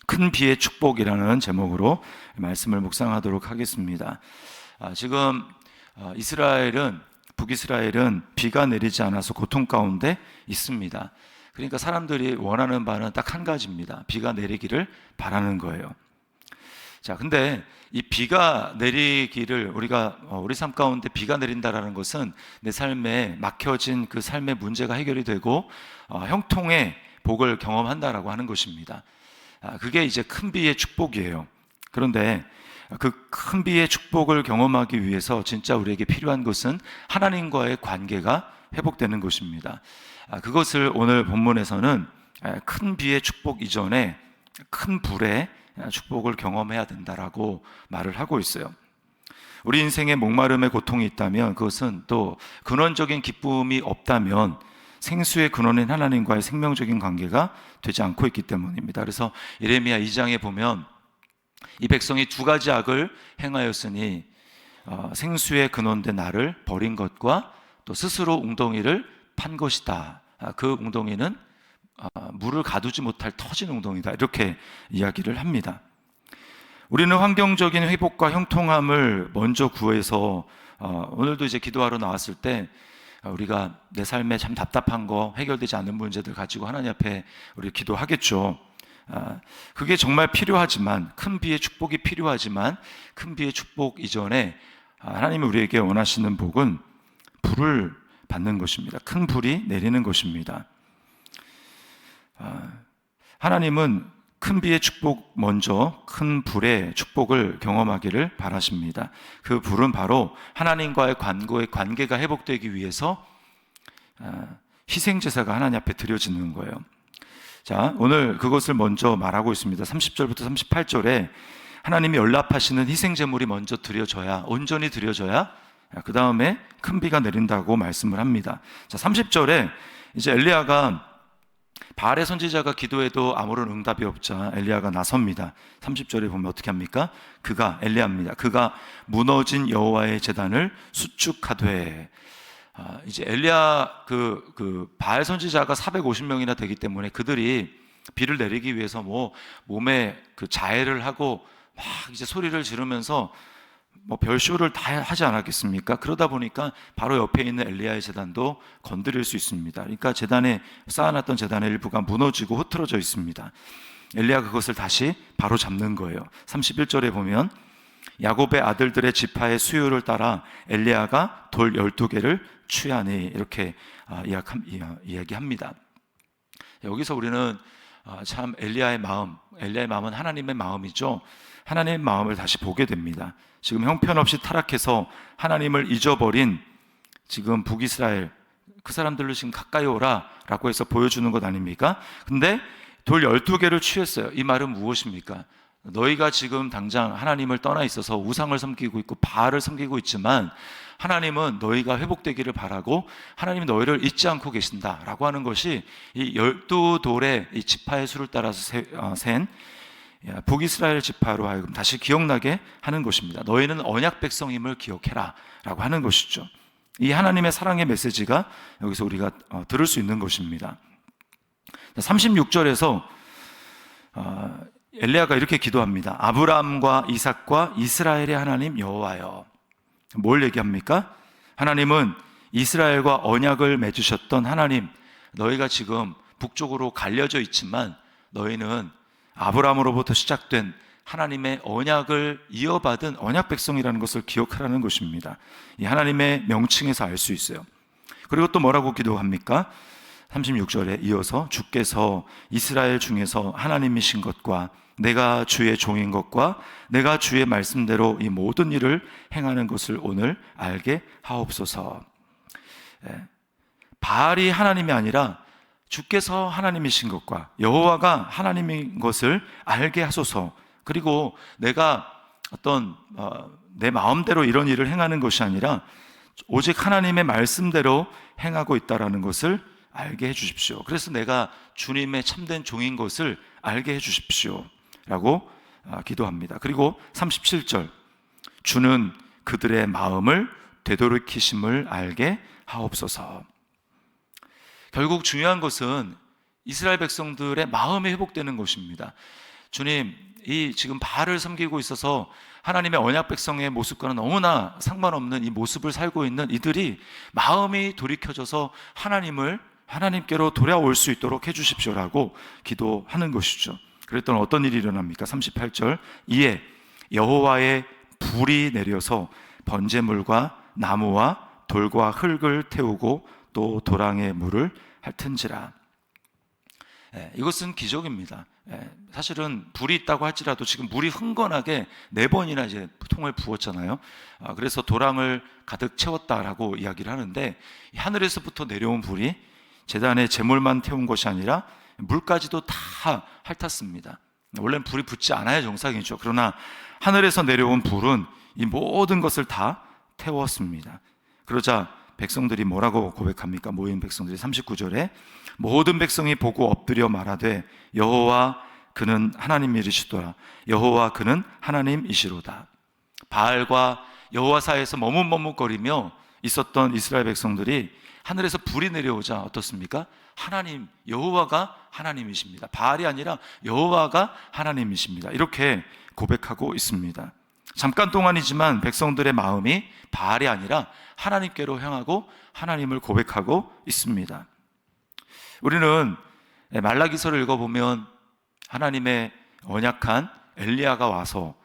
큰 비의 축복이라는 제목으로 말씀을 묵상하도록 하겠습니다. 지금 북이스라엘은 비가 내리지 않아서 고통 가운데 있습니다. 그러니까 사람들이 원하는 바는 딱 한 가지입니다. 비가 내리기를 바라는 거예요. 자, 근데 이 비가 내리기를 우리 삶 가운데 비가 내린다라는 것은 내 삶에 막혀진 그 삶의 문제가 해결이 되고 형통의 복을 경험한다라고 하는 것입니다. 그게 이제 큰 비의 축복이에요. 그런데 그 큰 비의 축복을 경험하기 위해서 진짜 우리에게 필요한 것은 하나님과의 관계가 회복되는 것입니다. 그것을 오늘 본문에서는 큰 비의 축복 이전에 큰 불의 축복을 경험해야 된다라고 말을 하고 있어요. 우리 인생에 목마름의 고통이 있다면, 그것은 또 근원적인 기쁨이 없다면 생수의 근원인 하나님과의 생명적인 관계가 되지 않고 있기 때문입니다. 그래서 예레미야 2장에 보면 이 백성이 두 가지 악을 행하였으니 생수의 근원된 나를 버린 것과 또 스스로 웅덩이를 판 것이다. 그 웅덩이는 물을 가두지 못할 터진 웅덩이다, 이렇게 이야기를 합니다. 우리는 환경적인 회복과 형통함을 먼저 구해서 오늘도 이제 기도하러 나왔을 때 우리가 내 삶에 참 답답한 거, 해결되지 않는 문제들 가지고 하나님 앞에 우리 기도하겠죠. 그게 정말 필요하지만, 큰 비의 축복이 필요하지만 큰 비의 축복 이전에 하나님이 우리에게 원하시는 복은 불을 받는 것입니다. 큰 불이 내리는 것입니다. 하나님은 큰 비의 축복 먼저 큰 불의 축복을 경험하기를 바라십니다. 그 불은 바로 하나님과의 관계가 회복되기 위해서 희생제사가 하나님 앞에 드려지는 거예요. 자, 오늘 그것을 먼저 말하고 있습니다. 30절부터 38절에 하나님이 연락하시는 희생제물이 먼저 드려져야, 온전히 드려져야 그 다음에 큰 비가 내린다고 말씀을 합니다. 자, 30절에 이제 엘리야가, 바알의 선지자가 기도해도 아무런 응답이 없자 엘리야가 나섭니다. 30절에 보면 어떻게 합니까? 엘리야입니다. 그가 무너진 여호와의 제단을 수축하되, 이제 엘리야 바알 선지자가 450명이나 되기 때문에 그들이 비를 내리기 위해서 몸에 자해를 하고 막 이제 소리를 지르면서 별쇼를 다 하지 않았겠습니까? 그러다 보니까 바로 옆에 있는 엘리야의 제단도 건드릴 수 있습니다. 그러니까 쌓아놨던 제단의 일부가 무너지고 흐트러져 있습니다. 엘리야가 그것을 다시 바로 잡는 거예요. 31절에 보면 야곱의 아들들의 지파의 수요를 따라 엘리야가 돌 12개를 취하니, 이렇게 이야기합니다. 여기서 우리는 참 엘리야의 마음은 하나님의 마음이죠. 하나님의 마음을 다시 보게 됩니다. 지금 형편없이 타락해서 하나님을 잊어버린 지금 북이스라엘, 그 사람들로 지금 가까이 오라 라고 해서 보여주는 것 아닙니까? 근데 돌 12개를 취했어요. 이 말은 무엇입니까? 너희가 지금 당장 하나님을 떠나 있어서 우상을 섬기고 있고 바알을 섬기고 있지만 하나님은 너희가 회복되기를 바라고 하나님이 너희를 잊지 않고 계신다라고 하는 것이 이 12돌의 이 지파의 수를 따라서 센 북이스라엘 지파로 하여금 다시 기억나게 하는 것입니다. 너희는 언약 백성임을 기억해라 라고 하는 것이죠. 이 하나님의 사랑의 메시지가 여기서 우리가 들을 수 있는 것입니다. 36절에서 엘리야가 이렇게 기도합니다. 아브라함과 이삭과 이스라엘의 하나님 여호와여. 뭘 얘기합니까? 하나님은 이스라엘과 언약을 맺으셨던 하나님, 너희가 지금 북쪽으로 갈려져 있지만 너희는 아브라함으로부터 시작된 하나님의 언약을 이어받은 언약 백성이라는 것을 기억하라는 것입니다. 이 하나님의 명칭에서 알 수 있어요. 그리고 또 뭐라고 기도합니까? 36절에 이어서 주께서 이스라엘 중에서 하나님이신 것과 내가 주의 종인 것과 내가 주의 말씀대로 이 모든 일을 행하는 것을 오늘 알게 하옵소서. 바알이 하나님이 아니라 주께서 하나님이신 것과 여호와가 하나님인 것을 알게 하소서. 그리고 내가 내 마음대로 이런 일을 행하는 것이 아니라 오직 하나님의 말씀대로 행하고 있다라는 것을 알게 해 주십시오. 그래서 내가 주님의 참된 종인 것을 알게 해 주십시오 라고 기도합니다. 그리고 37절, 주는 그들의 마음을 되돌이키심을 알게 하옵소서. 결국 중요한 것은 이스라엘 백성들의 마음이 회복되는 것입니다. 주님, 이 지금 바알을 섬기고 있어서 하나님의 언약 백성의 모습과는 너무나 상관없는 이 모습을 살고 있는 이들이 마음이 돌이켜져서 하나님께로 돌아올 수 있도록 해주십시오라고 기도하는 것이죠. 그랬더니 어떤 일이 일어납니까? 38절, 이에 여호와의 불이 내려서 번제물과 나무와 돌과 흙을 태우고 또 도랑의 물을 핥은지라. 이것은 기적입니다. 사실은 불이 있다고 할지라도 지금 물이 흥건하게 4번이나 이제 통을 부었잖아요. 그래서 도랑을 가득 채웠다라고 이야기를 하는데, 하늘에서부터 내려온 불이 제단에 제물만 태운 것이 아니라 물까지도 다 핥았습니다. 원래는 불이 붙지 않아야 정상이죠. 그러나 하늘에서 내려온 불은 이 모든 것을 다 태웠습니다. 그러자 백성들이 뭐라고 고백합니까? 모인 백성들이 39절에 모든 백성이 보고 엎드려 말하되 여호와 그는 하나님이시도다. 여호와 그는 하나님이시로다. 바알과 여호와 사이에서 머뭇머뭇거리며 있었던 이스라엘 백성들이 하늘에서 불이 내려오자 어떻습니까? 하나님, 여호와가 하나님이십니다. 바알이 아니라 여호와가 하나님이십니다. 이렇게 고백하고 있습니다. 잠깐 동안이지만 백성들의 마음이 바알이 아니라 하나님께로 향하고 하나님을 고백하고 있습니다. 우리는 말라기서를 읽어보면 하나님의 언약한 엘리야가 와서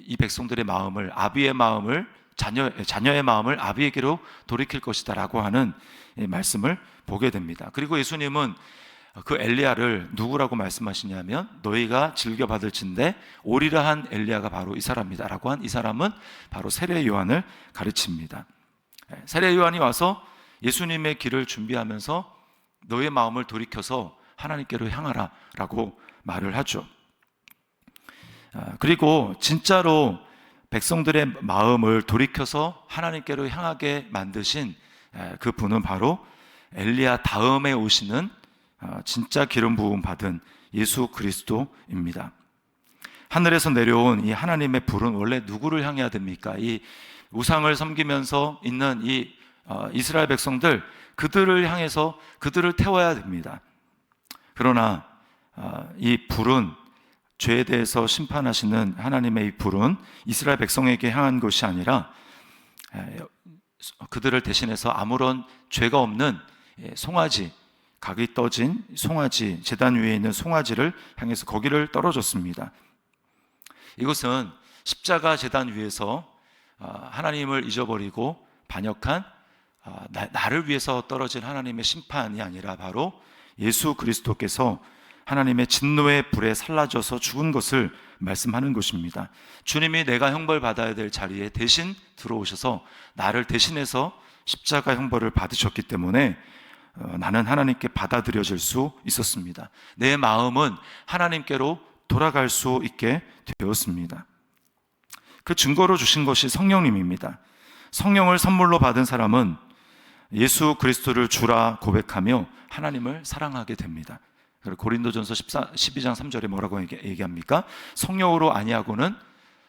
이 백성들의 마음을, 아비의 마음을, 자녀의 마음을 아비에게로 돌이킬 것이다 라고 하는 말씀을 보게 됩니다. 그리고 예수님은 그 엘리야를 누구라고 말씀하시냐면 너희가 즐겨받을진대 오리라 한 엘리야가 바로 이 사람이다 라고 한 이 사람은 바로 세례 요한을 가르칩니다. 세례 요한이 와서 예수님의 길을 준비하면서 너의 마음을 돌이켜서 하나님께로 향하라 라고 말을 하죠. 그리고 진짜로 백성들의 마음을 돌이켜서 하나님께로 향하게 만드신 그 분은 바로 엘리야 다음에 오시는 진짜 기름 부음 받은 예수 그리스도입니다. 하늘에서 내려온 이 하나님의 불은 원래 누구를 향해야 됩니까? 이 우상을 섬기면서 있는 이 이스라엘 백성들, 그들을 향해서 그들을 태워야 됩니다. 그러나 이 불은, 죄에 대해서 심판하시는 하나님의 이 불은 이스라엘 백성에게 향한 것이 아니라 그들을 대신해서 아무런 죄가 없는 송아지, 각이 떠진 송아지, 제단 위에 있는 송아지를 향해서 거기를 떨어졌습니다. 이것은 십자가 제단 위에서 하나님을 잊어버리고 반역한 나를 위해서 떨어진 하나님의 심판이 아니라 바로 예수 그리스도께서 하나님의 진노의 불에 살라져서 죽은 것을 말씀하는 것입니다. 주님이 내가 형벌받아야 될 자리에 대신 들어오셔서 나를 대신해서 십자가 형벌을 받으셨기 때문에 나는 하나님께 받아들여질 수 있었습니다. 내 마음은 하나님께로 돌아갈 수 있게 되었습니다. 그 증거로 주신 것이 성령님입니다. 성령을 선물로 받은 사람은 예수 그리스도를 주라 고백하며 하나님을 사랑하게 됩니다. 고린도전서 12장 3절에 뭐라고 얘기합니까? 성령으로 아니하고는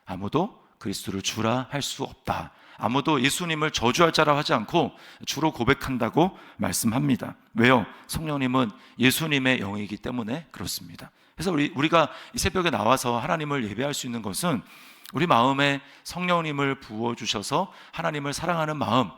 아무도 그리스도를 주라 할 수 없다. 아무도 예수님을 저주할 자라 하지 않고 주로 고백한다고 말씀합니다. 왜요? 성령님은 예수님의 영이기 때문에 그렇습니다. 그래서 우리가 이 새벽에 나와서 하나님을 예배할 수 있는 것은 우리 마음에 성령님을 부어주셔서 하나님을 사랑하는 마음,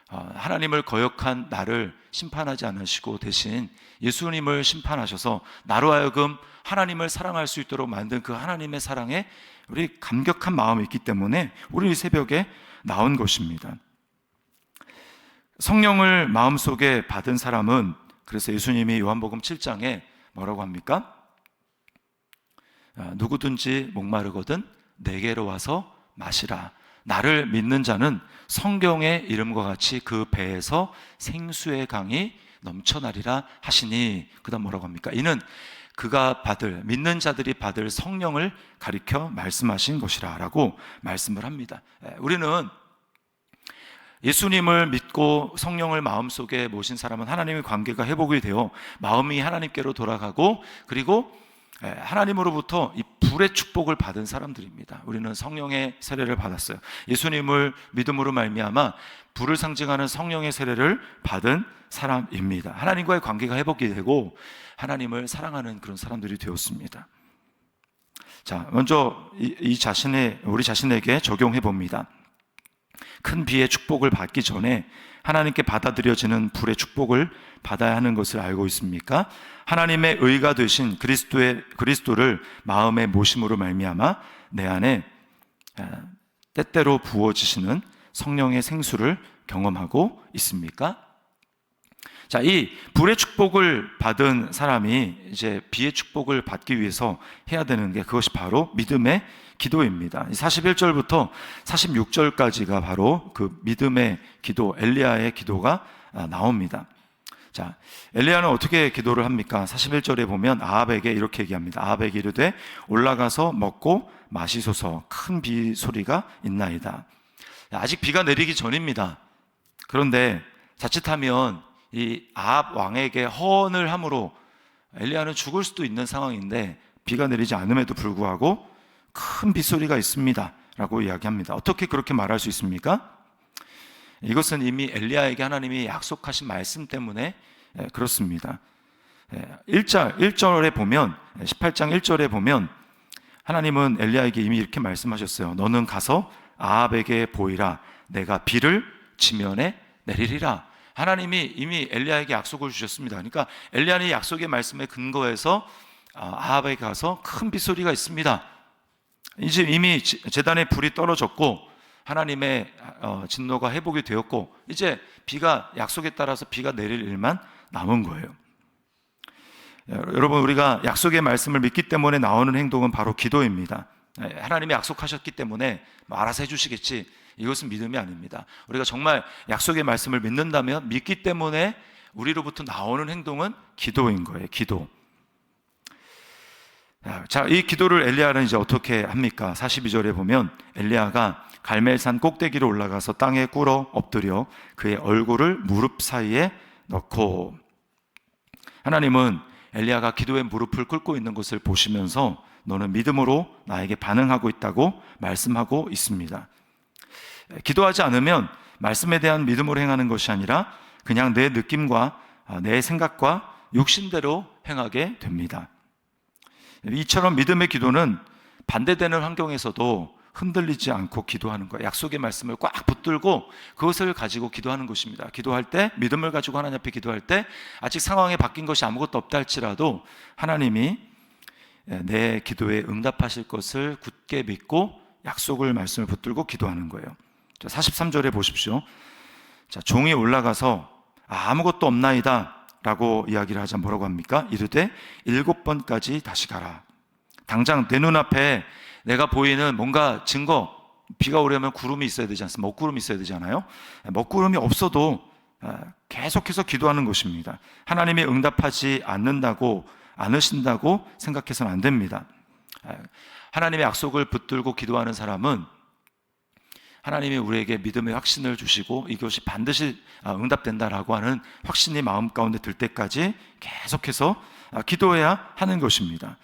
하나님을 거역한 나를 심판하지 않으시고 대신 예수님을 심판하셔서 나로 하여금 하나님을 사랑할 수 있도록 만든 그 하나님의 사랑에 우리 감격한 마음이 있기 때문에 우리 새벽에 나온 것입니다. 성령을 마음속에 받은 사람은, 그래서 예수님이 요한복음 7장에 뭐라고 합니까? 누구든지 목마르거든 내게로 와서 마시라. 나를 믿는 자는 성경의 이름과 같이 그 배에서 생수의 강이 넘쳐나리라 하시니, 그 다음 뭐라고 합니까? 이는 그가 믿는 자들이 받을 성령을 가리켜 말씀하신 것이라 라고 말씀을 합니다. 우리는 예수님을 믿고 성령을 마음속에 모신 사람은 하나님의 관계가 회복이 되어 마음이 하나님께로 돌아가고, 그리고 하나님으로부터 이 불의 축복을 받은 사람들입니다. 우리는 성령의 세례를 받았어요. 예수님을 믿음으로 말미암아 불을 상징하는 성령의 세례를 받은 사람입니다. 하나님과의 관계가 회복이 되고 하나님을 사랑하는 그런 사람들이 되었습니다. 자, 먼저 우리 자신에게 적용해 봅니다. 큰 비의 축복을 받기 전에 하나님께 받아들여지는 불의 축복을 받아야 하는 것을 알고 있습니까? 하나님의 의가 되신 그리스도를 마음에 모심으로 말미암아 내 안에 때때로 부어지시는 성령의 생수를 경험하고 있습니까? 자, 이 불의 축복을 받은 사람이 이제 비의 축복을 받기 위해서 해야 되는 게 그것이 바로 믿음의 기도입니다. 41절부터 46절까지가 바로 그 믿음의 기도, 엘리야의 기도가 나옵니다. 자, 엘리야는 어떻게 기도를 합니까? 41절에 보면 아합에게 이렇게 얘기합니다. 아합에게 이르되 올라가서 먹고 마시소서, 큰 비 소리가 있나이다. 아직 비가 내리기 전입니다. 그런데 자칫하면 이 아합 왕에게 허언을 함으로 엘리야는 죽을 수도 있는 상황인데 비가 내리지 않음에도 불구하고 큰 빗소리가 있습니다 라고 이야기합니다. 어떻게 그렇게 말할 수 있습니까? 이것은 이미 엘리야에게 하나님이 약속하신 말씀 때문에 그렇습니다. 1절에 보면 18장 1절에 보면 하나님은 엘리야에게 이미 이렇게 말씀하셨어요. 너는 가서 아합에게 보이라. 내가 비를 지면에 내리리라. 하나님이 이미 엘리야에게 약속을 주셨습니다. 그러니까 엘리야는 약속의 말씀에 근거해서 아합에게 가서 큰 빗소리가 있습니다. 이제 이미 제단에 불이 떨어졌고 하나님의 진노가 회복이 되었고 이제 비가 약속에 따라서 비가 내릴 일만 남은 거예요. 여러분, 우리가 약속의 말씀을 믿기 때문에 나오는 행동은 바로 기도입니다. 하나님이 약속하셨기 때문에 알아서 해주시겠지, 이것은 믿음이 아닙니다. 우리가 정말 약속의 말씀을 믿는다면 믿기 때문에 우리로부터 나오는 행동은 기도인 거예요. 기도. 자, 이 기도를 엘리야는 이제 어떻게 합니까? 42절에 보면 엘리야가 갈멜산 꼭대기로 올라가서 땅에 꿇어 엎드려 그의 얼굴을 무릎 사이에 넣고, 하나님은 엘리야가 기도에 무릎을 꿇고 있는 것을 보시면서 너는 믿음으로 나에게 반응하고 있다고 말씀하고 있습니다. 기도하지 않으면 말씀에 대한 믿음으로 행하는 것이 아니라 그냥 내 느낌과 내 생각과 육신대로 행하게 됩니다. 이처럼 믿음의 기도는 반대되는 환경에서도 흔들리지 않고 기도하는 거예요. 약속의 말씀을 꽉 붙들고 그것을 가지고 기도하는 것입니다. 기도할 때, 믿음을 가지고 하나님 앞에 기도할 때 아직 상황이 바뀐 것이 아무것도 없다 할지라도 하나님이 내 기도에 응답하실 것을 굳게 믿고 약속을 말씀을 붙들고 기도하는 거예요. 43절에 보십시오. 자, 종이 올라가서 아무것도 없나이다 라고 이야기를 하자 뭐라고 합니까? 이르되 7번까지 다시 가라. 당장 내 눈앞에 내가 보이는 뭔가 증거, 비가 오려면 구름이 있어야 되지 않습니까? 먹구름이 있어야 되잖아요. 먹구름이 없어도 계속해서 기도하는 것입니다. 하나님이 응답하지 않으신다고 생각해서는 안 됩니다. 하나님의 약속을 붙들고 기도하는 사람은 하나님이 우리에게 믿음의 확신을 주시고 이것이 반드시 응답된다라고 하는 확신이 마음 가운데 들 때까지 계속해서 기도해야 하는 것입니다.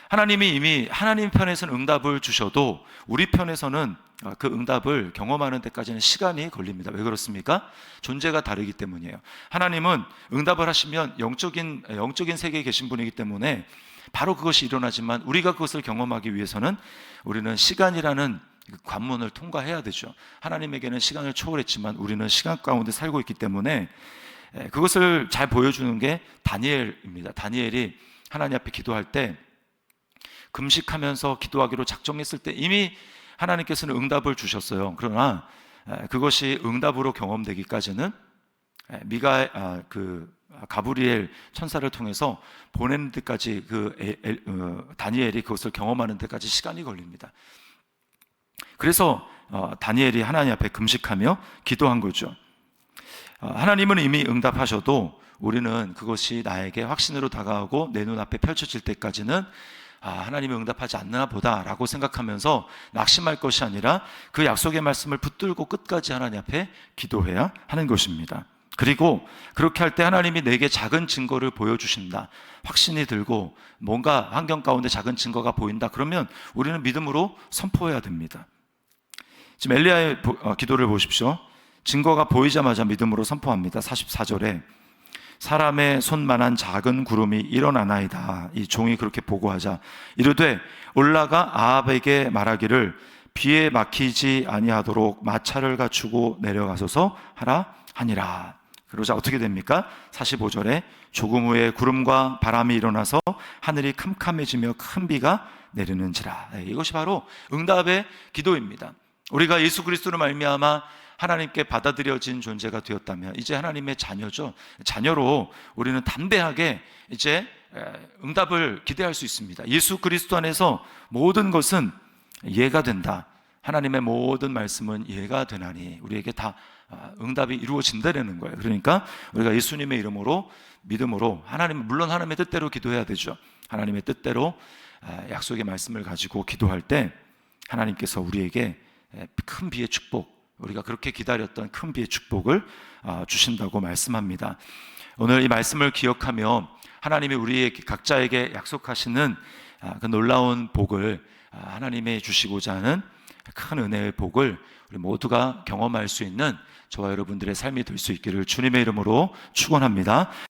하나님이 이미 하나님 편에서는 응답을 주셔도 우리 편에서는 그 응답을 경험하는 데까지는 시간이 걸립니다. 왜 그렇습니까? 존재가 다르기 때문이에요. 하나님은 응답을 하시면 영적인 세계에 계신 분이기 때문에 바로 그것이 일어나지만 우리가 그것을 경험하기 위해서는 우리는 시간이라는 관문을 통과해야 되죠. 하나님에게는 시간을 초월했지만 우리는 시간 가운데 살고 있기 때문에 그것을 잘 보여주는 게 다니엘입니다. 다니엘이 하나님 앞에 기도할 때 금식하면서 기도하기로 작정했을 때 이미 하나님께서는 응답을 주셨어요. 그러나 그것이 응답으로 경험되기까지는 가브리엘 천사를 통해서 보내는 데까지 다니엘이 그것을 경험하는 데까지 시간이 걸립니다. 그래서 다니엘이 하나님 앞에 금식하며 기도한 거죠. 하나님은 이미 응답하셔도 우리는 그것이 나에게 확신으로 다가오고 내 눈앞에 펼쳐질 때까지는 하나님이 응답하지 않나 보다 라고 생각하면서 낙심할 것이 아니라 그 약속의 말씀을 붙들고 끝까지 하나님 앞에 기도해야 하는 것입니다. 그리고 그렇게 할 때 하나님이 내게 작은 증거를 보여주신다, 확신이 들고 뭔가 환경 가운데 작은 증거가 보인다, 그러면 우리는 믿음으로 선포해야 됩니다. 지금 엘리야의 기도를 보십시오. 증거가 보이자마자 믿음으로 선포합니다. 44절에 사람의 손만한 작은 구름이 일어나나이다. 이 종이 그렇게 보고하자 이르되 올라가 아합에게 말하기를 비에 막히지 아니하도록 마차를 갖추고 내려가소서 하라 하니라. 그러자 어떻게 됩니까? 45절에 조금 후에 구름과 바람이 일어나서 하늘이 캄캄해지며 큰 비가 내리는지라. 이것이 바로 응답의 기도입니다. 우리가 예수 그리스도로 말미암아 하나님께 받아들여진 존재가 되었다면 이제 하나님의 자녀죠. 자녀로 우리는 담대하게 이제 응답을 기대할 수 있습니다. 예수 그리스도 안에서 모든 것은 이해가 된다. 하나님의 모든 말씀은 이해가 되나니 우리에게 다 응답이 이루어진다는 거예요. 그러니까 우리가 예수님의 이름으로 믿음으로 물론 하나님의 뜻대로 기도해야 되죠. 하나님의 뜻대로 약속의 말씀을 가지고 기도할 때 하나님께서 우리에게 큰 비의 축복, 우리가 그렇게 기다렸던 큰 비의 축복을 주신다고 말씀합니다. 오늘 이 말씀을 기억하며 하나님이 우리에게 각자에게 약속하시는 그 놀라운 복을 하나님이 주시고자 하는 큰 은혜의 복을 우리 모두가 경험할 수 있는 저와 여러분들의 삶이 될 수 있기를 주님의 이름으로 축원합니다.